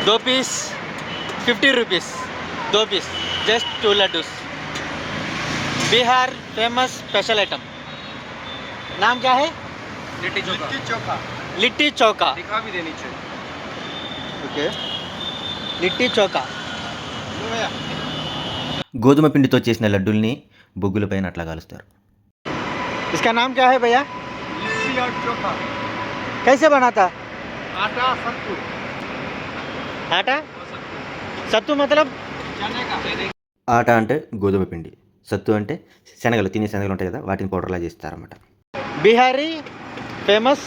2 piece 50 rupees, 2 piece, just 2 laddus. Bihar famous special item, नाम क्या है? लिट्टी चोखा। लिट्टी चौका। दिखा भी देनी चाहिए। ओके, लिट्टी चौका। గోధుమ పిండితో చేసిన లడ్డూల్ని బొగ్గులపైన అట్లా కాలుస్తారు. इसका नाम क्या है भैया? लिट्टी और चोखा। कैसे बनाता? आटा सत्तू। आटा सत्तू मतलब चने का। ఆట అంటే గోధుమ పిండి, సత్తు అంటే శనగలు, తినే శనగలు ఉంటాయి కదా, వాటిని పౌడర్లా చేస్తారన్నమాట. बिहारी फेमस।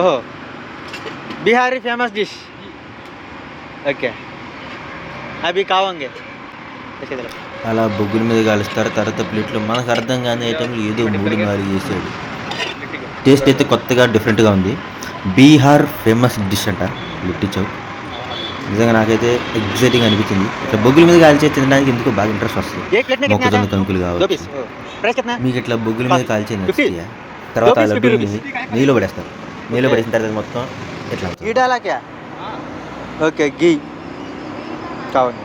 ओहो, बिहारी फेमस डिश। ओके, अभी खाओगे। అలా బొగ్గుల మీద కాలుస్తారు. తర్వాత ప్లేట్లో మనకు అర్థం కాని ఐటెంలు ఏదో 3-4 చేసాడు. టేస్ట్ అయితే కొత్తగా డిఫరెంట్గా ఉంది. బీహార్ ఫేమస్ డిష్ అంట లిట్టి చౌక్. నిజంగా నాకైతే ఎగ్జైటింగ్ అనిపించింది. ఇట్లా బొగ్గుల మీద కాల్చే తినడానికి ఎందుకో బాగా ఇంట్రెస్ట్ వస్తుంది. మొక్కజొన్న కంకులు కావచ్చు. మీకు ఇట్లా బొగ్గుల మీద కాల్చే నచ్చుతాయా? తర్వాత ఆ లడ్డూని నెయ్యిలో పడేస్తారు. నెయ్యిలో పడేసిన తర్వాత మొత్తం ఎట్లా అవుతుంది. घी डाला क्या? ओके, घी खाओगे।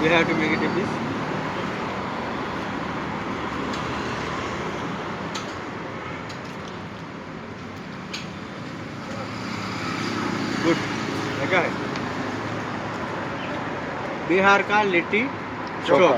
We have to make it a piece. Good. लगा है। बिहार का लिट्टी चोखा।